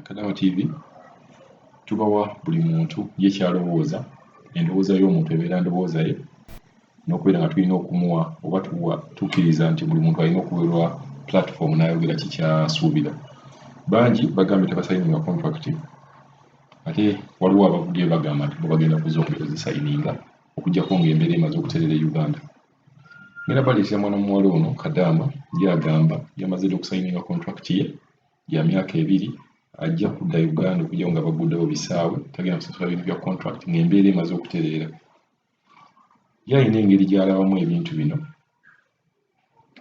Kadama TV tubawa buli muntu ye kyalowooza endowooza y'omuntu ebeera ndowooza ye n'okubeera nga tulina okumuwa oba tukkiriza nti buli muntu alina okuweerwa platform n'ayogera kikyasuubira. Bangi bagambye tebasayininga contract ate waliwo abavuddeyo bagamba nti bo bagenda kuza okuzisayininga okuggyako ng'embeera emaze okutereera e Uganda. Ngenda baleetera mwana muwala ono Kadaama y'agamba yamaze ddi okusayininga contract ye ya myaka 2 ajja kudda Uganda okujja nga baguddewo bisaawe tagenda kusasula bintu bya contract ng'embeera emaze okutereera. Yalina engeri gy'alabamu ebintu bino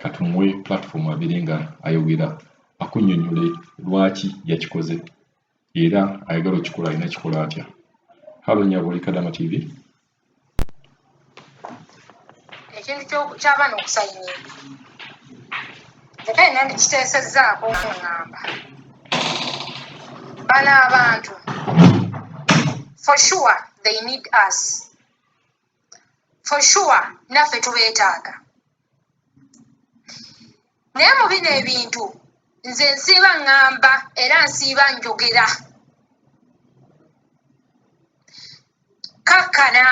katumuwe platform abeere nga ayogera akunnyonnyole lwaki yakikoze era ayagala okikola alina kikola atya. Halo nnyabo oli Kadama TV. Ekintu ky'abaana okusayininga ate nandi kiteesezzaako okuŋŋamba bano abantu for sure they need us, for sure naffe tubeetaaga, naye mu bino ebintu nze nsiiba ŋŋamba era nsiiba njogera kakkana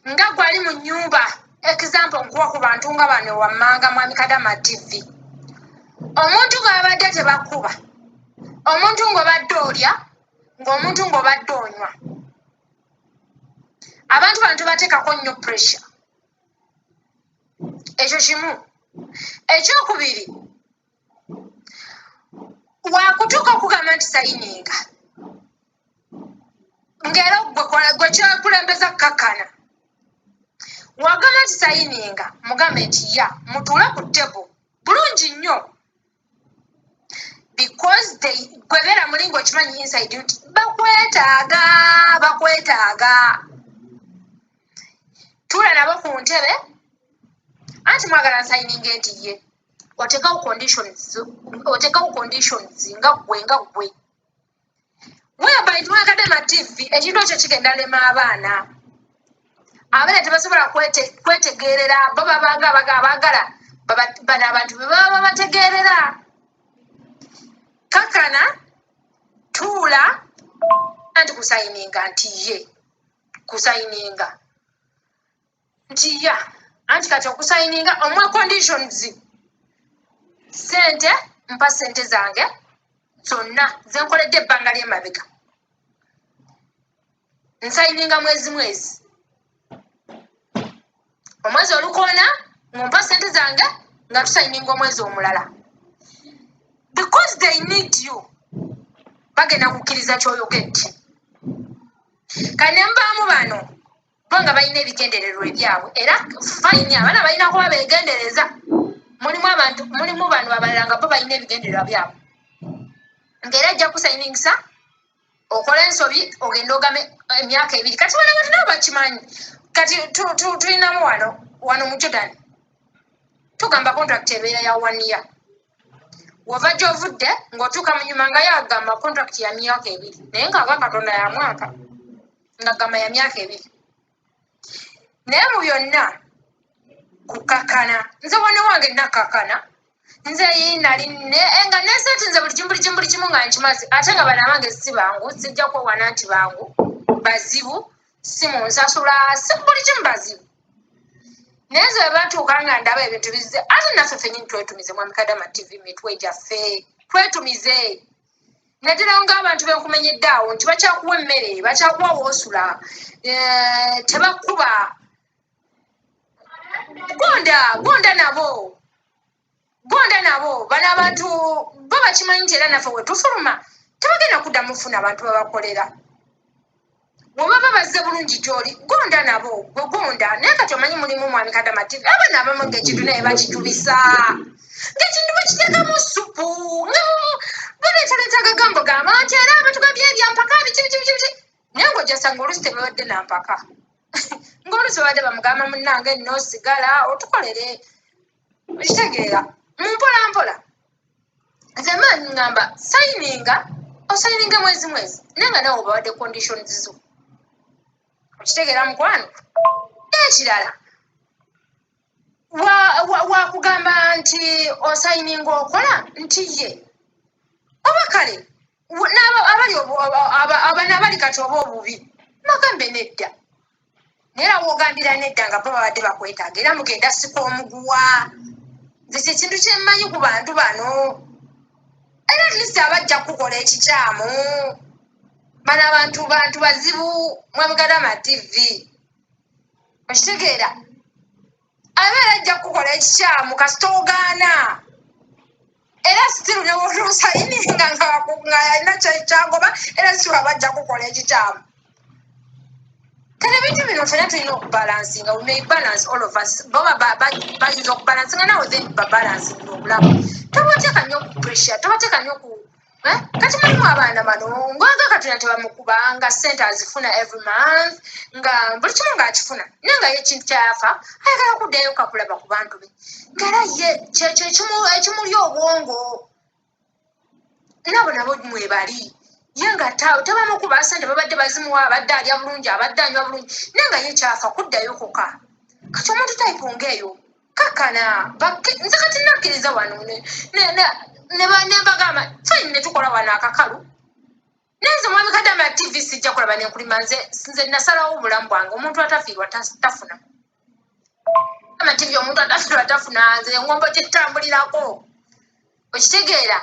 nga gwali mu nnyumba example nkuwa ku bantu nga bano wammanga mwami Kadama TV, omuntu ng'abadde tebakkuba, omuntu ng'obadde olya, ng'omuntu ng'obadde onywa, abantu bano tubateekako nnyo pressure. Ekyo kimu. Ekyokubiri, waakutuuka okugamba nti sayininga ng'era gwe kyakulembeza kukakkana wagamba nti sayininga mugambe nti ya mutuule ku ttebo bulungi nnyo because gwe beera mulingo okimanyi inside nti bakwetaaga tuula nabo ku ntebe anti mwagala nsayininga nti ye oteekawo conditions nga gwe whereby twa Kadama TV ekintu ekyo kigenda lema abaana abaana tebasobola kwetegeerera bo babanga abaagala bano abantu be baba babategeerera. Kakkana tuula anti kusayininga nti ye kusayininga nti ya anti kati okusayininga omwa conditions sente mpa sente zange zonna zenkoledde ebbanga ly'emabega nsayininga mwezi omwezi olukoona ng'ompa sente zange nga tusayininga omwezi omulala because they need you bagenda kukkiriza ky'oyogedde. Kane mbaamu bano bo nga balina ebigendererwa ebyabwe era fayini abaana balina kuba beegendereza. Mulimu bano abalala nga bo balina ebigendererwa byabwe ng'era ajja kusayiningisa okola ensobi ogenda ogame emyaka 2 kati bano abantu nabo bakimanyi. Kati tulinamu wano mu Jordan tugamba contract ebeera ya 1 year wava gy'ovudde ng'otuuka mu nyuma nga yagamba contract ya myaka 2 naye nga Katonda ya mwaka nga gamba ya myaka 2 naye mu byonna kukakkana nze wane wange nakakkana nze nali nga neseeti nze buli kimu nga nkimaze ate nga bano abange si bangu sijja kwewana nti bangu bazibu si mu nsasula si buli kimu bazibu naye nze bwe batuuka nga ndaba ebintu bizze ate naffe ffennyini twetumize mwami Kadama TV mitwe gyaffe twetumize naddala ng'abantu benkumenyedde awo nti bakyakuwa emmere bakyakuwa woosula tebakkuba gonda nabo bano abantu bo bakimanyi nti era naffe we tufuluma tebagenda kuddamu funa abantu babakolera bwebaba bazze bulungi gy'oli gonda nabo gwe gonda naye kati omanyi mulimu mwami Kadama TV abaana abamu ng'ekintu naye bakitubisa ng'ekintu bakiteekamu supu baleetaleeta gagambo gamba nti era abatugabye ebyampaka biki naye ng'ojasanga oluusi tebabadde nampaka ng'oluusi babadde bamugamba munnange nno sigala otukolere okitegeera mu mpolampola nze maanyi ŋŋamba osayininga mwezi naye nga nawe obadde conditions zo okitegeera mukwano. Ekirala wakugamba nti osayininga okola nti ye oba kale abana abali kati oba obubi magambe nedda naye wogambira nedda nga bo babadde bakwetaaga era mugenda sika omuguwa nze kyekintu kyemmanyi ku bantu bano era at least abajja kukola ekikyamu bano abantu bazibu mwamugada amativi okitegeera abeera ajja kukola ekikyamu kasita ogaana era sitiru ne wotosayininga ng'alina kyagoba era si wabajja kukola ekikyamu kale ebintu bino fena tulina okubalansinga we may balance all of us boba bayinza okubalansinga nawe then babalansinga obulamu tobateeka nnyo ku pressure tobateeka nnyo ku kati mulimu abaana bano ngwaga katonda tebamukubanga ssente azifuna every month nga buli kimu ng'akifuna naye nga ye ekintu kyayafa ayagala kuddayo kakulaba ku bantu be ngaera ye ekimuli obwongo nabo mwebali ye nga tebamukuba ssente babadde bazimuwa abadde alya bulungi abadde anywa bulungi naye nga ye kyafa kuddayo koka kati omuntu tayipunga eyo kakkana nze kati nakkiriza wano nebagamba fine netukola wano akakalu nenze mwabikadde ama tv sijja kulaba nenkulima nze nasalawo obulamu bwange omuntu atafiirwa tafuna ama tv omuntu atafiirwa tafuna nze engombo gyetambulirako okitegeera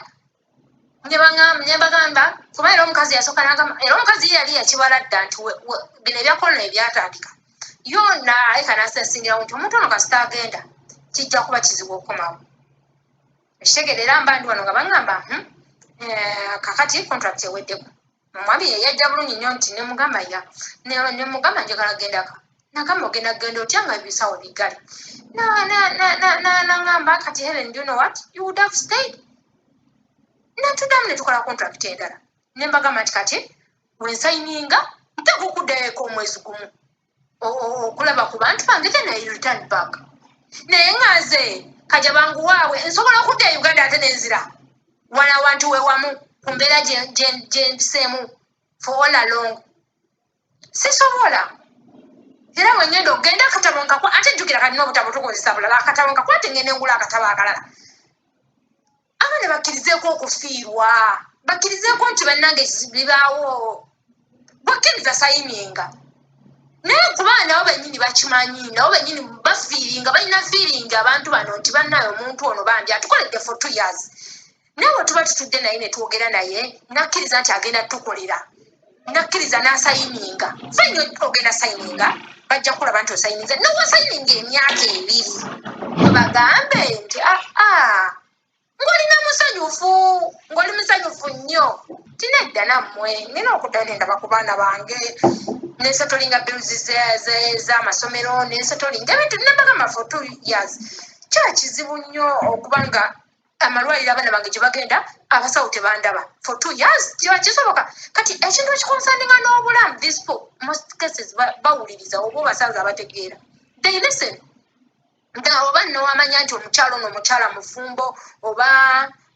nebagamba kuba era omukazi yasooka nagamba era omukazi yali yakibala dda nti bino ebyakolona ebyatandika yonna ayeka nasasingirawo nti omuntu ono kasita agenda kijja kuba kizibu okukomawo ekitegeera era mba ndi wano nga bagamba kakati contract eweddeko omwami yeyajja bulungi nnyo nti nemugamba nemugamba njagala gendaka nagamba ogenda kugenda otya nga ebisawo bigali nagamba kati Helen, do you know what, you would have stayed natudamu netukola contract endala nembagamba nti kati wensayininga nteka okuddayoeko omwezi gumu okulaba ku bantu bange then I return back naye ngaze kaja bangu waawe nsobola okudda e Uganda ate nenzira wana wantu wewamu ku mbeera gyendiseemu for all along sisobola era wengenda ogenda akatabo nkakwa ate jjukira kalina obutabo tukozesa bulala akatabo nkakwate ngenda engula akatabo akalala abaana bakkirizeeko okufiirwa bakkirizeeko nti bannange bibaawo bakkiriza sayininga naye ku baana nabo bennyini bakimanyi nabo bennyini bafiiringa balina fiiringa abantu bano nti bannaye omuntu ono bambi atukoledde for 2 years naye bwe tuba tutudde naye ne twogera naye nakkiriza nti agenda tukolera nakkiriza n'asayininga fenyo ogenda sayininga bajja kulaba nti osayininze nowasayininga emyaka 2 bagambe nti ng'olina ng'oli musanyufu nnyo tinedda nammwe nina okuddayo nendaba ku baana bange nesetolinga biruzi z'amasomero nesetolinga ebintu nembagamba for 2 years kya kizibu nnyo okubanga amalwaliro abaana bange gye bagenda abasawo tebandaba for 2 years kiba kisoboka kati ekintu ekikonsandinga n'obulamu these most cases bawuliriza oba obasaza abategeera they listen oba nowamanya nti omukyalo ono omukyala mufumbo oba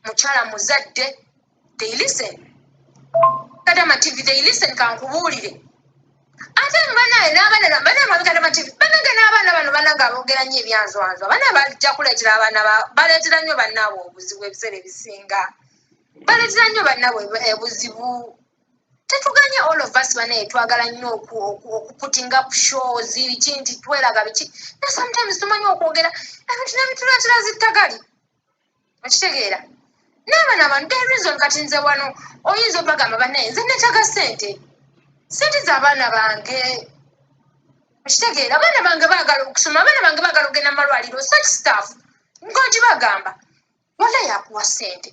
mukyala muzadde they listen kati amativi they listen kankubuulire ate banaye mabikata mativi banange n'abaana bano banange aboogera nnyo ebyanzwanzwa banaye bajja kuleetera abaana baleetera nnyo bannaabwe obuzibu ebiseera ebisinga baleetera nnyo bannaabwe obuzibu tetuganye all of us banaye twagala nnyo okuputinga up shows biki nti tweraga biki na sometimes tumanyi okwogera ebintu nebituleetera zittagali okitegeera n'abaana abantu the reason kati nze wano oyinza obagamba banaye nze neetaga ssente z'abaana bange okitegeera abaana bange baagala okusoma abaana bange baagala okugenda mu malwaliro such stuff ng'ogibagamba wala yakuwa ssente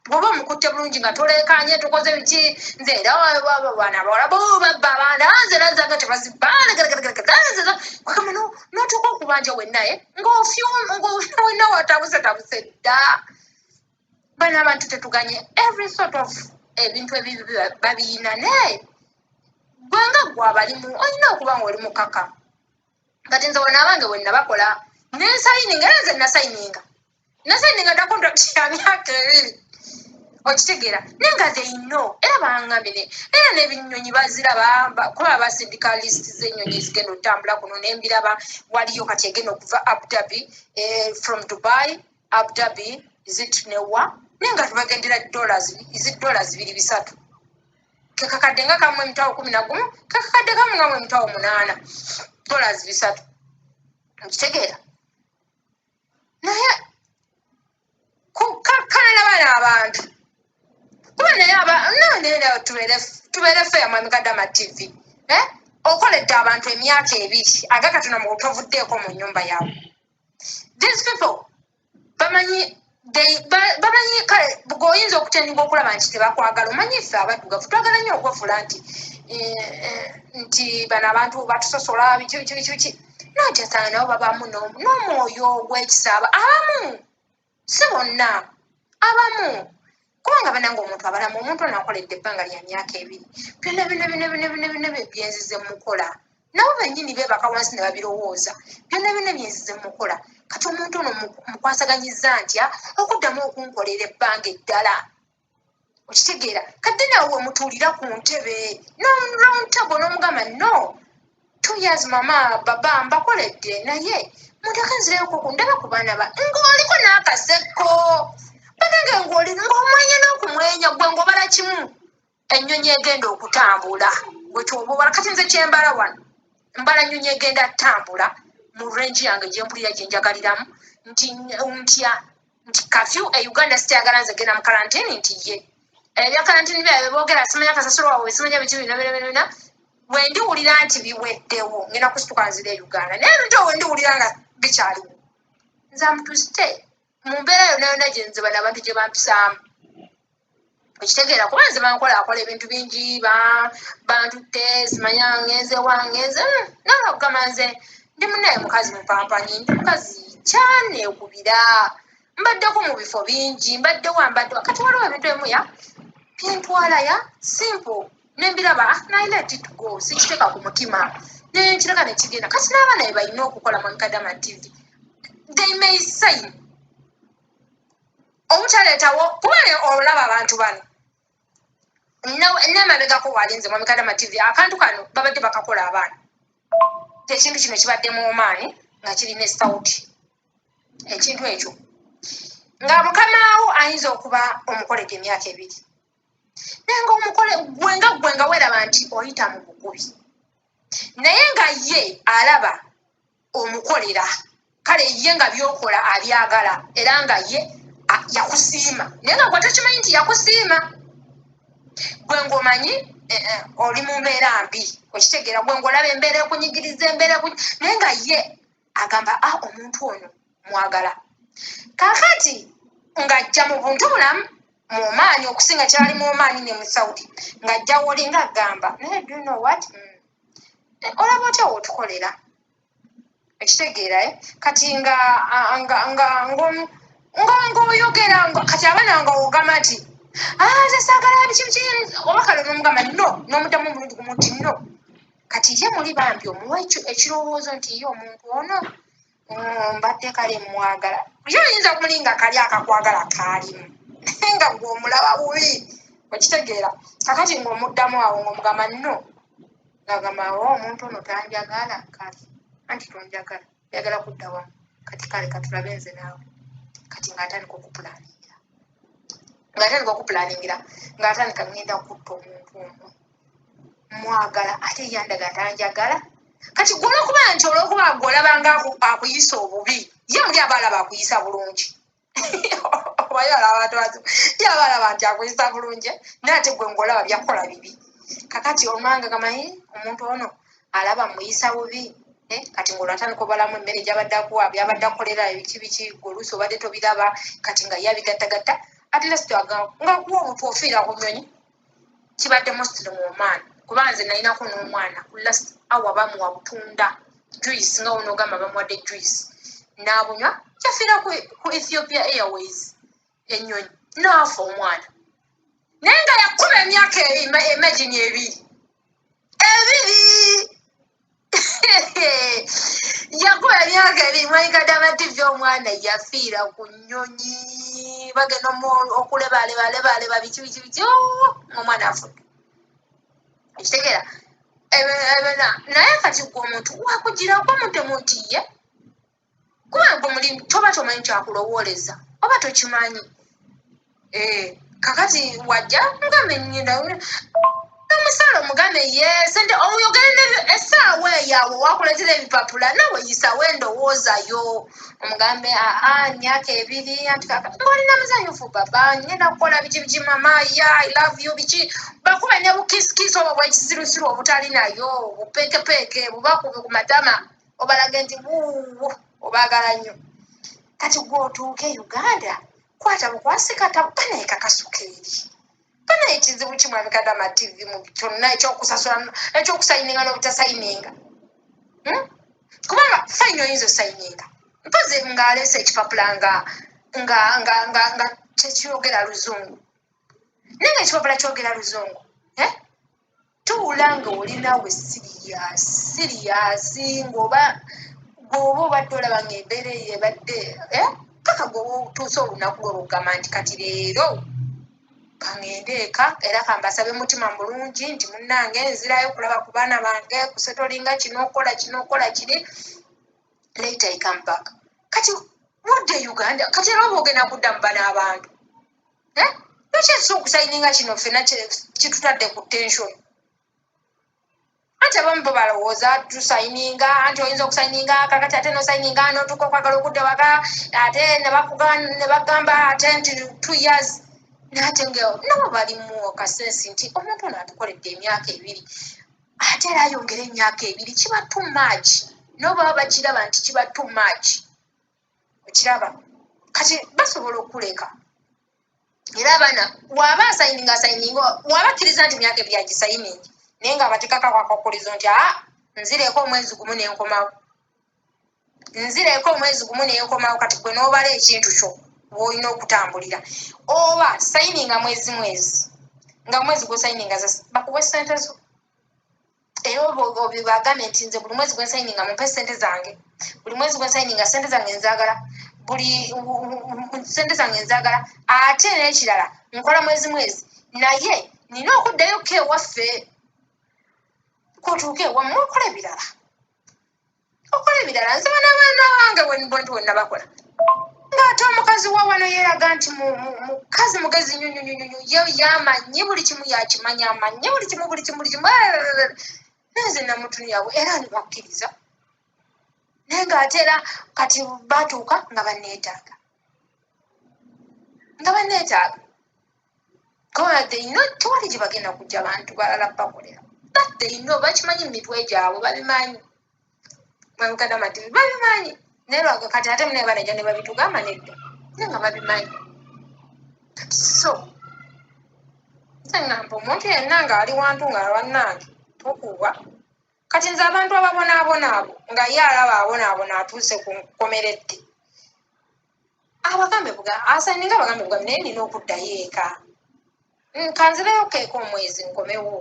bw'oba omukutte bulungi nga toleekanye tukoze biki nze era abaana bawala babba abaana nze nazanga tebazibbaakwagamba n'otuuka okubanja wennaye ng'wenna watabusetabuse dda bano abantu tetuganye every sort of ebintu ebibi babiyina naye gwanga gwabalimu olina okuba nga oli mukaka kati nze wano abange bwe nabakola nensayininga era nze nasayininga dda contract ya myaka 2 okitegeera naye nga they know era bangambye era n'ebinyonyi baziraba kuba abasindika list z'ennyonyi ezigenda otambula kuno nembiraba waliyo kati egenda okuva Abu Dhabi from Dubai Abu Dhabi is it newa nenga tubagendera $2 3 kakakadde nga kamwe emitwalo 11 kakakadde kamwe nga emitwalo 8 $3 nkitegeera naye kukakkana bana abantu kuba naye tubeere feya Mwami Kadama TV okoledde abantu emyaka 2 agakatuna mu tovuddeeko mu nnyumba yaabwe. These people bamanyi kale bw'oyinza okutendinga okulaba nti tebakwagala omanyi ffe abaddugavu twagala nnyo okwefuula nti bano abantu batusosola biki notyasanga nabo babamu n'omwoyo ogw'ekisaaba abamu si bonna abamu kubanga bananga omuntu abalamu omuntu onaakoledde ebbanga lya myaka 2 byonna byenzize mukola nabo bennyini beebaka wansi ne babirowooza byonna byenzize mukola kati omuntu ono mukwasaganyiza ntya okuddamu okunkolera ebbanga eddala okitegeera kadde naawe wemutuulira ku ntebe n'omuntabo n'omugamba no 2 years mama baba mbakoledde naye mundeke nzirayoko kundaba ku baana ng'oliko n'akaseko banange ng'omwenya n'okumwenya gwe ng'obala kimu ennyonyi egenda okutambula gwe twobaobala kati nze kyembala wano mbala nnyonyi egenda ttambula mu range yange gye mpulira gye njagaliramu nti kafyu Uganda sitayagala nze genda mu karantini nti ye ebya karantini byabe boogera simanya kasasiro waabwe simanya biki bina we ndiwulira nti biweddewo ngenda kusituka nzira e Uganda naye nto we ndiwulira nga bikyaliwo nze amutusite mu mbeera yonna gye nze bano abantu gye bampisaamu okitegeera kuba nze akola ebintu bingi bantutte simanya ngenze wangenze nalagamba nze ndi munaye mukazi mupampanyi ndi mukazi kyaneekubira mbaddeko mu bifo bingi mbaddewo kati waliwo ebintu emuya byentwalaya simple nembiraba I let it go sikiteeka ku mutima nekireka nekigenda kati n'abaana be balina okukola Mwami Kadama TV they may say obutaleetawo kuba olaba abantu bano n'emabegako walinze Mwami Kadama TV akantu kano babadde bakakola abaana ekintu kino kibadde mu maanyi nga kirina esawuti ekintu ekyo nga mukamaawo ayinza okuba omukoledde emyaka 2 naye gwe nga weeraba nti oyita mu bukubi naye nga ye alaba omukolera kale ye nga byokola abyagala era nga ye yakusiima naye nga gwe tokimanyi nti yakusiima gwe ng'omanyi oli mu mbeera mbi okitegeera gwe ng'olaba embeera ekunyigiriza naye nga ye agamba omuntu ono mwagala kaakati ng'ajja mu buntu bulamu mu maanyi okusinga kyali mu maanyi ne mu Saudi ng'ajja woli ng'agamba naye do you know what olaba otya wootukolera ekitegeera kati ng'oyogera kati abaana nga ogamba nti nze saagala biki oba kale n'omugamba no n'omuddamu omulundi gumu nti no kati ye muli bambi omuwa ekirowoozo nti ye omuntu ono mbadde kale mwagala yo oyinza kumulinga kali akakwagala kaalimu nga gw'omulaba bubi okitegeera kakati ng'omuddamu awo ng'omugamba no ng'agamba omuntu ono tanjagala kale anti tonjagala yagala kudda wamu kati kale katulabe nze naawe kati ng'atandika okupulaningira ng'atandika ngenda kutta omuntu ono mwagala ate yandaga tanjagala kati gw'olwokuba nti olwokuba gw'olabanga akuyisa obubi ye muli abaalaba akuyisa bulungi oba yabalaba nti akuyisa bulungi naye ate gwe ng'olaba byakola bibi kakati olumanga gamanyi omuntu ono alaba muyisa bubi kati ng'olwatandika obalamu emmere gyabadde akuwa byabadde akolera biki goluusi obadde tobiraba kati nga ye abigattagatta at least nga kuwa omuntu ofiira ku nnyonyi kibadde mostly mu maani kuba nze nalinako n'omwana ku last hour bamuwa butunda juice nga wonoogamba bamuwadde juice n'abunywa yafiira ku Ethiopia Airways ennyonyi n'afa omwana naye nga yakuba emyaka emagini 2 yakuba emyaka 2 Mwami Kadama TV omwana yafiira ku nnyonyi bagenda okulebaleba biki omwana afudde ekitegeera naye kati gwe omuntu wakugirako mutemu nti ye kuba gwe muli toba tomanyi kyakulowooleza oba tokimanyi kakati wajja mugambe ngenda namusala omugambe ye sente oyogere essaawa eyawo wakuletera ebipapula nawe yisawo endowoozayo omugambe myaka 2 anti ng'olina muzanyufu baba ngenda kukola biki mama I love you biki bakuba ne bukisikisi obwo bwekisirusiru obutali nayo bupeekepeeke bubakube ku matama obalage nti obaagala nnyo kati gw'otuuke Uganda kwata bukwasikata banaye kakasuka eri banaye ekizibu kimwabikadde amativi mu kyonna ekyokusasula ekyokusayininga n'obutasayininga kubanga fayini oyinza osayininga mpozi ng'aleese ekipapula nga kyekiyogera luzungu naye nga ekipapula kyogera luzungu tuwula nga olinawe siriyasi ng'oba obadde olaba ng'embeera eyo ebadde paka gweoba otuuse olunaku lwe lugamba nti kati leero kangende eka era kambasabe mutima mulungi nti munnange nzirayo kulaba ku baana bange kusetolinga kino okola kiri later I come back kati wudde Uganda kati era oba ogenda kudda mu bana abantu lwaki okusayininga kino ffenna kitutadde ku tension anti abamu bo balowooza tusayininga anti oyinza okusayininga kakati ate nosayininga notuuka okwagala okudda waka ate ne bagamba ate nti 2 years nate nabo balimu kasensi nti omuntu ono atukoledde emyaka 2 ate era ayongera emyaka 2 kiba too much nobaba bakiraba nti kiba too much okiraba kati basobola okuleka era abaana waba asayininga wabakkiriza nti myaka 2 agisayiningi naye nga batekaka kwakakulizo nti nzireeko omwezi gumu nenkomawo kati gwe n'obala ekintu kyo bw'olina okutambulira oba sayininga mwezi nga mwezi gwosayininga bakuwa sente zo era obibagambe nti nze buli mwezi gwensayininga mumpe sente zange buli mwezi gwensayininga sente zange nzaagala ate n'ekirala nkola mwezi naye nina okuddayo ko ewaffe kotuuke ewammwe okola ebirala nze banabaana bange bwenti wenna bakola ng'ate omukazi wa wano yeeraga nti mukazi mugezi nnyo yamanyi buli kimu yakimanya amanyi buli kimu nenze namutunyawo era nebakkiriza naye ng'ate era kati batuuka nga banneetaaga tewali gye bagenda kujja bantu balala bakolera bakimanyi mu mitwe gyabwe babimanyi babikadde amativi babimanyi naye lwaga kati ate munaye banajja ne babitugamba nedda naye nga babimanyi kati so nze ngamba omuntu yenna ng'ali wantu ng'abannange tokuba kati nze abantu ababonaabona abo nga ye alaba abonaabona atuuse ku nkomeredde asayininga abagambe bugambe naye nina okuddayo eka kanzireyo keeka omwezi nkomewo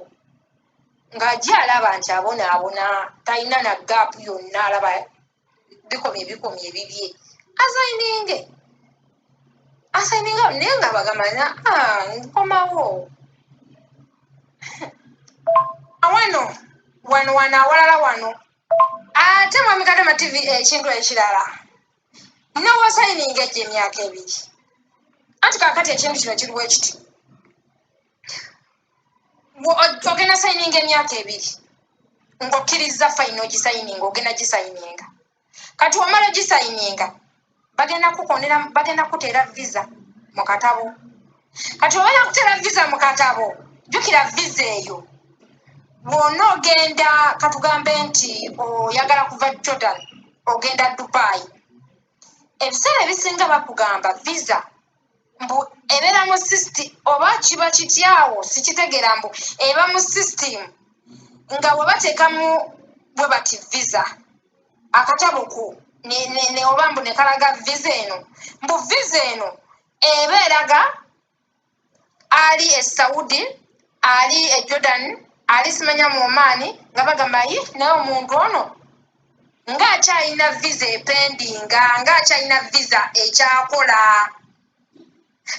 ng'ajja alaba nti abonaabona talina na gaapu yonna alaba bikomye ebibye asayininga naye nga bagamba nkomawo wano awalala wano ate mwamikadde amativi ekintu ekirala nowasayininga ejja emyaka 2 anti kakati ekintu kino kiriwo ekiti ogenda sayininga emyaka 2 ng'okkiriza fayini ogisayininga ogenda gisayininga kati wamala ogisayininga bagenda kuteera visa mu katabo kati wabala kuteera visa mu katabo jjukira visa eyo bw'onna ogenda katugambe nti oyagala kuva Jordan ogenda Dubai ebiseera ebisinga bakugamba visa mbu ebeera mu system oba kiba kityawo sikitegeera mbu eba mu system nga webateekamu bwe bati visa akatabo ko ne oba mbu ne kalaga visa eno mbu visa eno eba eraga ali e Saudi ali e Jordan ali simanya mu Oman nga bagamba naye omuntu ono ng'akyalina visa ependinga ng'akyalina visa ekyakola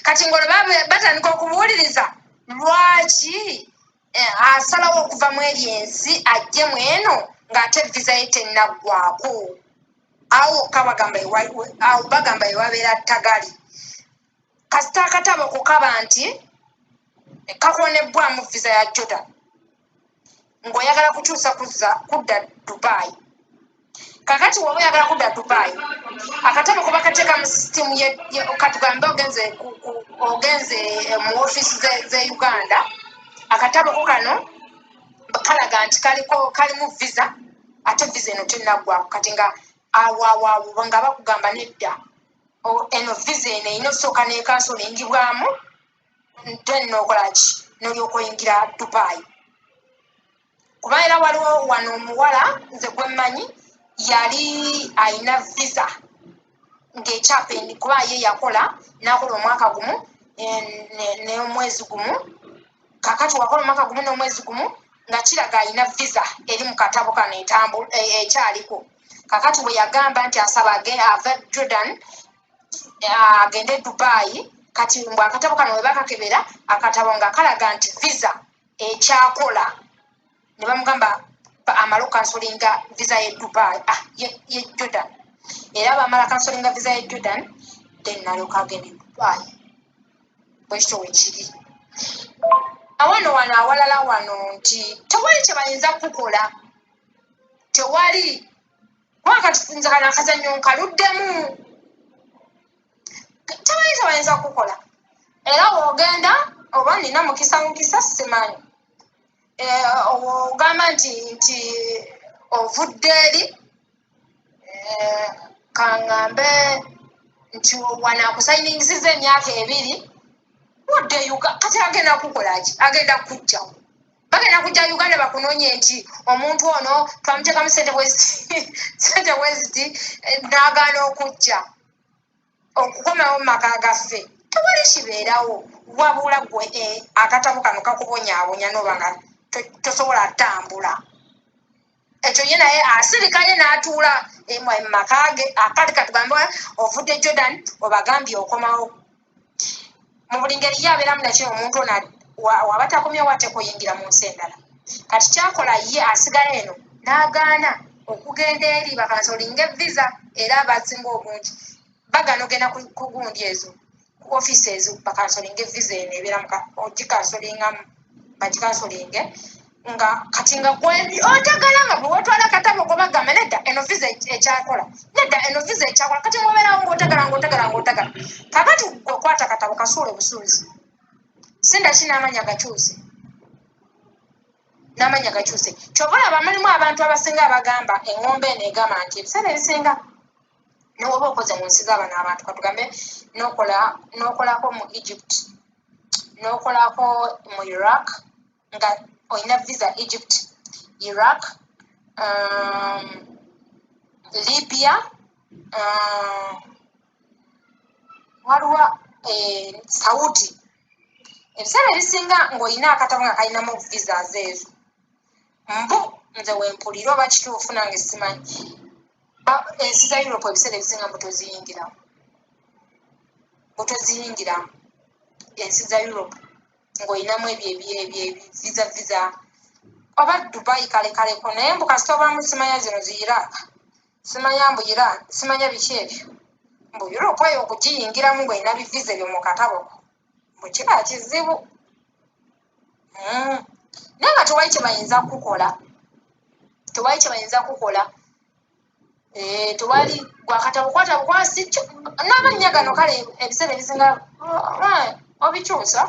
kati ng'olwo batandika okubuuliriza lwaki asalawo okuva mu eri ensi ajje mu eno ng'ate visa ye tennaggwako awo bagamba ewabeera ttagali kasita akatabo kukaba nti kakonebwamu visa ya Jordan ng'oyagala kukyusa kudda Dubai. Kakati woba oyagala kudda Dubai, akatabo kuba kateeka mu sisitimu katugambe ogenze mu ofiisi ze Uganda, akatabo ko kano kalaga nti kalimu visa, ate visa eno tennaggwako. Kati nga awo nga bakugamba nedda eno visa eno erina okusooka neekansolingibwamu then n'okolaki n'olyoka oyingira Dubai. Kuba era waliwo wano omuwala nze gwe mmanyi yali ayina visa ng'ekyapendi kuba ye yakola n'akola omwaka gumu n'omwezi gumu. Kakati wakola omwaka gumu n'omwezi gumu nga kiraga ayina visa eri mu katabo kano ekyaliko. Kakati bwe yagamba nti asaba ava Jordan agende Dubai, kati mbw akatabo kano we bakakebera akatabo nga kalaga nti visa ekyakola ne bamugamba amala okansolinga visa ye Dubai ye Jordan, era bamala kansolinga visa ye Jordan then nalyoka agende Dubai. Bwekityo wekiri wano awalala wano nti tewali kye bayinza kukola, tewali wakati nze kano akazannyo nkaluddemu, tewali kye bayinza kukola. Era woogenda oba nina mukisa simanyi ogamba nti ovudde eri kaŋŋambe nti wano akusayiningisiza emyaka 2 wadde kati agenda kukola ki? Agenda kujjawo, bagenda kujja Uganda bakunoonye nti omuntu ono twamuteekamu sente bweziti n'agaana okujja okukomawo mu maka gaffe. Tewali kibeerawo wabula gwe akatabo kano kakubonyaabonya n'oba nga tosobola ttambula. Ekyo ye naye asirikaye n'atuula mu maka ge. Akati katugambe ovudde Jordan obagambye okomawo. Mu buli ngeri ye abeeramu nakino omuntu ono waba takomyewo ate kuyingira mu nsi endala. Kati kyakola ye asigala eno n'agaana okugenda eri bakansolinga visa, era abasinga obungi bagaana ogenda ku gundi ezo ku ofiisi ezo bakansolinga visa eno ebeera ogikansolingamu bagikansolinge nga kati nga otagala nga bwe wotwala akatabo kobagamba nedda eno visa ekyakola, nedda eno visa ekyakola. Kati mwobeerawo ng'otagala kakati gwe kwata akatabo kasuule busuuzi sinda ki n'amanya gakyuse. Kyova olaba mulimu abantu abasinga abagamba eŋŋombe eno egamba nti ebiseera ebisinga newoba okoze mu nsi z'abano abantu katugambe n'okolako mu Egypt, n'okolako mu Iraq nga olina visa Egypt, Iraq, Libya, waliwo Saudi. Ebiseera ebisinga ng'olina akatabo nga kalinamu visa ezo. Nze wempulira oba kituufu nange simanyi, ensi za Europe ebiseera ebisinga butoziyingiramu ensi za Europe ng'olinamu ebyo visa oba Dubai kalekaleko, naye mbu kasita obaamu simanya zino zi Iraq, simanya mbu Iran, simanya biki ebyo. Mbu Europe eyo okugiyingiramu ng'olina bivisa ebyo mu katabo mbu kiba kizibu. Naye nga tewali kye bayinza kukola, tewali gwakatabo kwata bukwasi n'amannya gano kale ebiseera ebisinga obikyusa